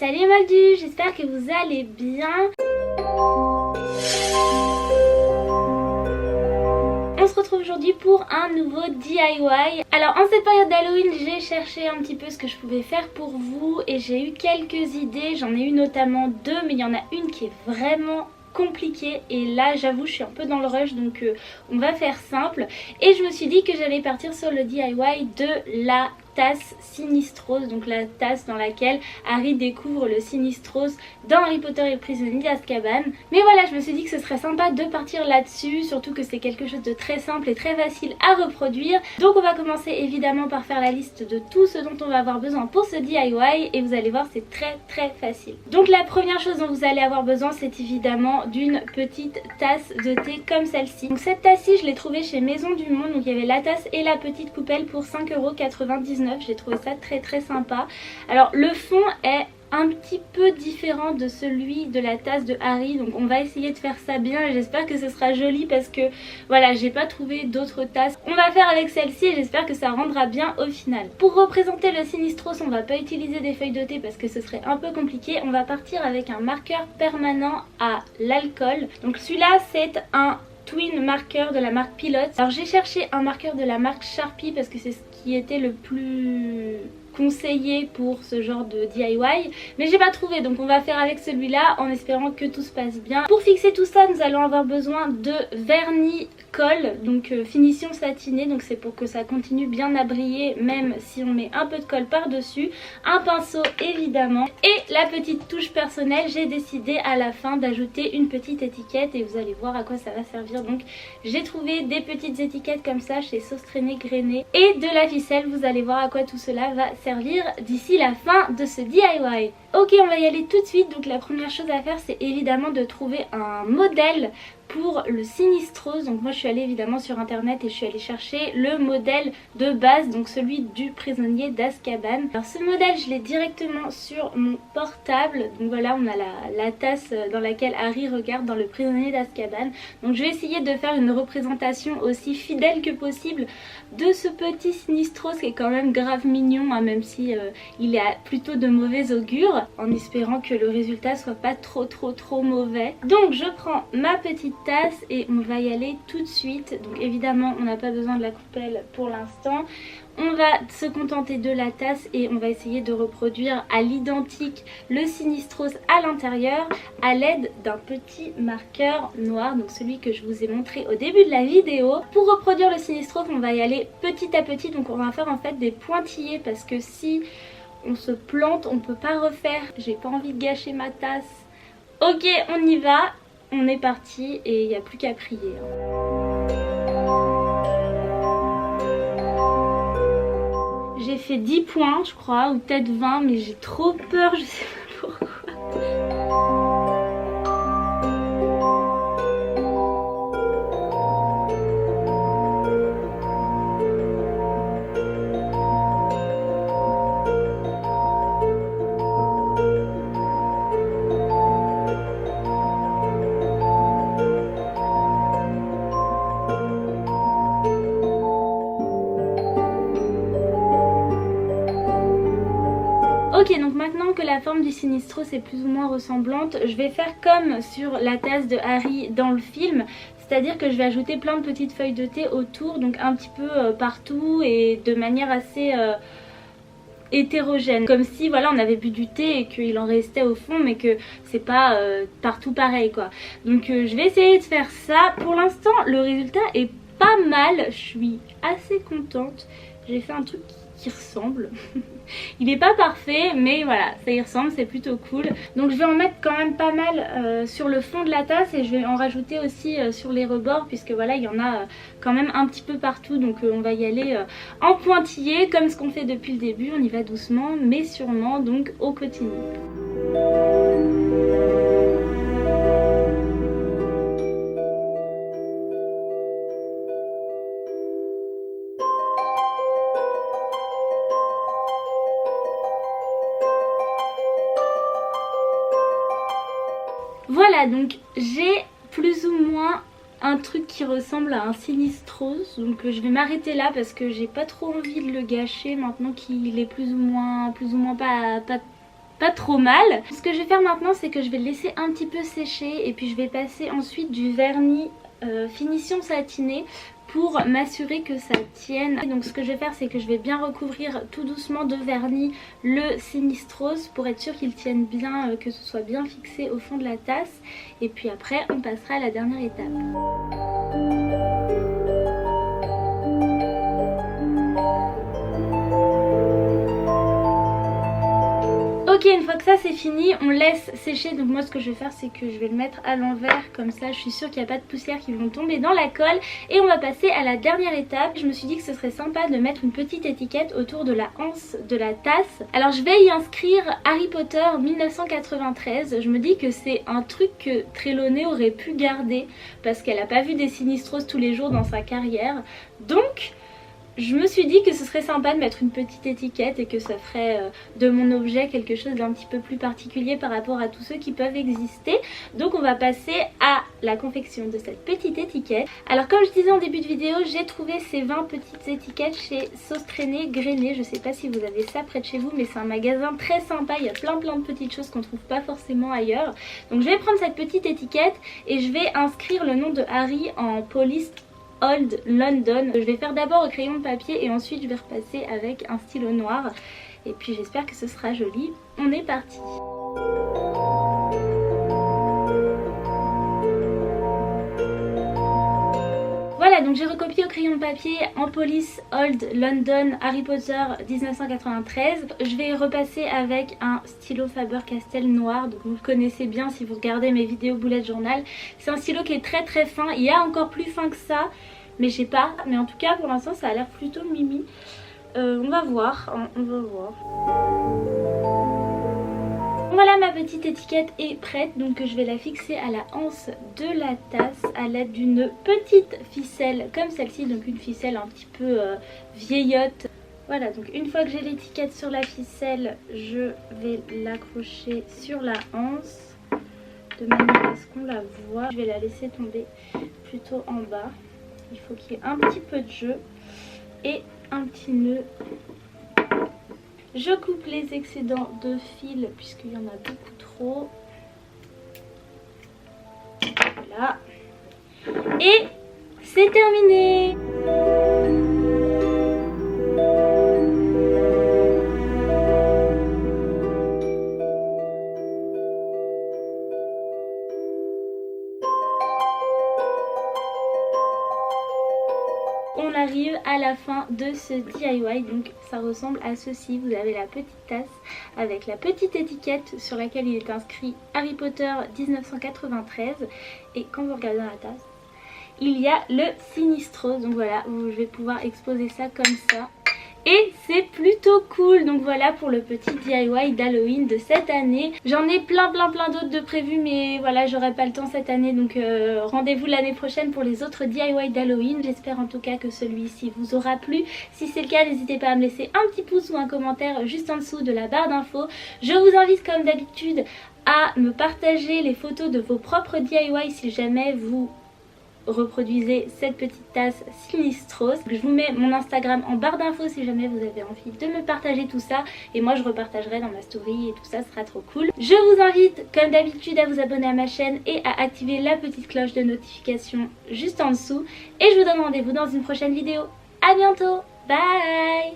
Salut Moldus, j'espère que vous allez bien. On se retrouve aujourd'hui pour un nouveau DIY. Alors en cette période d'Halloween, j'ai cherché un petit peu ce que je pouvais faire pour vous et j'ai eu quelques idées. J'en ai eu notamment deux, mais il y en a une qui est vraiment compliquée et là j'avoue je suis un peu dans le rush, donc on va faire simple. Et je me suis dit que j'allais partir sur le DIY de la tasse Sinistros, donc la tasse dans laquelle Harry découvre le Sinistros dans Harry Potter et le prisonnier d'Azkaban. Mais voilà, je me suis dit que ce serait sympa de partir là-dessus, surtout que c'est quelque chose de très simple et très facile à reproduire. Donc on va commencer évidemment par faire la liste de tout ce dont on va avoir besoin pour ce DIY et vous allez voir, c'est très facile. Donc la première chose dont vous allez avoir besoin, c'est évidemment d'une petite tasse de thé comme celle-ci. Donc cette tasse-ci, je l'ai trouvée chez Maison du Monde, donc il y avait la tasse et la petite coupelle pour 5,99 €. J'ai trouvé ça très sympa. Alors le fond est un petit peu différent de celui de la tasse de Harry, donc on va essayer de faire ça bien et j'espère que ce sera joli parce que voilà, j'ai pas trouvé d'autres tasses. On va faire avec celle-ci et j'espère que ça rendra bien au final. Pour représenter le Sinistros, on va pas utiliser des feuilles de thé parce que ce serait un peu compliqué. On va partir avec un marqueur permanent à l'alcool. Donc celui-là c'est un Twin marqueur de la marque Pilot. Alors j'ai cherché un marqueur de la marque Sharpie parce que c'est ce qui était le plus conseillé pour ce genre de DIY, mais j'ai pas trouvé, donc on va faire avec celui-là en espérant que tout se passe bien. Pour fixer tout ça, nous allons avoir besoin de vernis colle, donc finition satinée, donc c'est pour que ça continue bien à briller même si on met un peu de colle par dessus, un pinceau évidemment, et la petite touche personnelle, j'ai décidé à la fin d'ajouter une petite étiquette et vous allez voir à quoi ça va servir. Donc j'ai trouvé des petites étiquettes comme ça chez Sauce Traînée Grainée et de la ficelle, vous allez voir à quoi tout cela va servir d'ici la fin de ce DIY. Ok, on va y aller tout de suite. Donc la première chose à faire, c'est évidemment de trouver un modèle pour le Sinistros. Donc moi je suis allée évidemment sur internet et je suis allée chercher le modèle de base, donc celui du prisonnier d'Azkaban. Alors ce modèle je l'ai directement sur mon portable. Donc voilà, on a la tasse dans laquelle Harry regarde dans le prisonnier d'Azkaban. Donc je vais essayer de faire une représentation aussi fidèle que possible de ce petit Sinistros qui est quand même grave mignon, hein, même si il est plutôt de mauvais augure, en espérant que le résultat soit pas trop mauvais. Donc je prends ma petite tasse et on va y aller tout de suite. Donc évidemment on n'a pas besoin de la coupelle pour l'instant. On va se contenter de la tasse et on va essayer de reproduire à l'identique le Sinistros à l'intérieur à l'aide d'un petit marqueur noir, donc celui que je vous ai montré au début de la vidéo. Pour reproduire le Sinistros, on va y aller petit à petit, donc on va faire en fait des pointillés parce que si on se plante, on peut pas refaire. J'ai pas envie de gâcher ma tasse. Ok, on y va, on est parti et il n'y a plus qu'à prier. J'ai fait 10 points je crois, ou peut-être 20, mais j'ai trop peur, je sais pas pourquoi. Ok, donc maintenant que la forme du Sinistros est plus ou moins ressemblante, je vais faire comme sur la tasse de Harry dans le film, c'est-à-dire que je vais ajouter plein de petites feuilles de thé autour, donc un petit peu partout et de manière assez hétérogène, comme si voilà on avait bu du thé et qu'il en restait au fond, mais que c'est pas partout pareil quoi. Donc je vais essayer de faire ça. Pour l'instant le résultat est pas mal, je suis assez contente. J'ai fait un truc qui ressemble. Il n'est pas parfait, mais voilà, ça y ressemble, c'est plutôt cool. Donc je vais en mettre quand même pas mal sur le fond de la tasse et je vais en rajouter aussi sur les rebords, puisque voilà, il y en a quand même un petit peu partout. Donc on va y aller en pointillé, comme ce qu'on fait depuis le début. On y va doucement, mais sûrement, donc au quotidien. Voilà, donc j'ai plus ou moins un truc qui ressemble à un Sinistros, donc je vais m'arrêter là parce que j'ai pas trop envie de le gâcher maintenant qu'il est plus ou moins pas trop mal. Ce que je vais faire maintenant, c'est que je vais le laisser un petit peu sécher et puis je vais passer ensuite du vernis finition satinée pour m'assurer que ça tienne. Donc ce que je vais faire, c'est que je vais bien recouvrir tout doucement de vernis le Sinistrose pour être sûr qu'il tienne bien, que ce soit bien fixé au fond de la tasse. Et puis après on passera à la dernière étape. Ok, une fois que ça c'est fini, on laisse sécher. Donc moi ce que je vais faire, c'est que je vais le mettre à l'envers, comme ça je suis sûre qu'il n'y a pas de poussière qui vont tomber dans la colle. Et on va passer à la dernière étape. Je me suis dit que ce serait sympa de mettre une petite étiquette autour de la anse de la tasse. Alors je vais y inscrire Harry Potter 1993. Je me dis que c'est un truc que Trelawney aurait pu garder parce qu'elle n'a pas vu des Sinistroses tous les jours dans sa carrière. Donc je me suis dit que ce serait sympa de mettre une petite étiquette et que ça ferait de mon objet quelque chose d'un petit peu plus particulier par rapport à tous ceux qui peuvent exister. Donc on va passer à la confection de cette petite étiquette. Alors comme je disais en début de vidéo, j'ai trouvé ces 20 petites étiquettes chez Sauce Traînée Grainé. Je sais pas si vous avez ça près de chez vous, mais c'est un magasin très sympa. Il y a plein de petites choses qu'on trouve pas forcément ailleurs. Donc je vais prendre cette petite étiquette et je vais inscrire le nom de Harry en police Old London. Je vais faire d'abord au crayon de papier et ensuite je vais repasser avec un stylo noir. Et puis j'espère que ce sera joli. On est parti. Voilà, donc j'ai recopié au crayon de papier en police Old London Harry Potter 1993. Je vais repasser avec un stylo Faber-Castell noir. Donc vous le connaissez bien si vous regardez mes vidéos bullet journal. C'est un stylo qui est très fin. Il y a encore plus fin que ça, mais je sais pas. Mais en tout cas pour l'instant ça a l'air plutôt mimi. On va voir. Voilà, ma petite étiquette est prête, donc je vais la fixer à la anse de la tasse à l'aide d'une petite ficelle comme celle-ci, donc une ficelle un petit peu vieillotte. Voilà, donc une fois que j'ai l'étiquette sur la ficelle, je vais l'accrocher sur la anse de manière à ce qu'on la voit. Je vais la laisser tomber plutôt en bas. Il faut qu'il y ait un petit peu de jeu et un petit nœud. Je coupe les excédents de fil puisqu'il y en a beaucoup trop. Voilà. Et c'est terminé! On arrive à la fin de ce DIY, donc ça ressemble à ceci. Vous avez la petite tasse avec la petite étiquette sur laquelle il est inscrit Harry Potter 1993 et quand vous regardez dans la tasse, il y a le Sinistrose. Donc voilà, je vais pouvoir exposer ça comme ça. Et c'est plutôt cool. Donc voilà pour le petit DIY d'Halloween de cette année. J'en ai plein d'autres de prévus, mais voilà, j'aurai pas le temps cette année. Donc rendez-vous l'année prochaine pour les autres DIY d'Halloween. J'espère en tout cas que celui-ci vous aura plu. Si c'est le cas, n'hésitez pas à me laisser un petit pouce ou un commentaire juste en dessous de la barre d'infos. Je vous invite comme d'habitude à me partager les photos de vos propres DIY si jamais vous reproduisez cette petite tasse Sinistrose. Je vous mets mon Instagram en barre d'infos si jamais vous avez envie de me partager tout ça, et moi je repartagerai dans ma story et tout ça, ce sera trop cool. Je vous invite comme d'habitude à vous abonner à ma chaîne et à activer la petite cloche de notification juste en dessous, et je vous donne rendez-vous dans une prochaine vidéo. À bientôt, bye.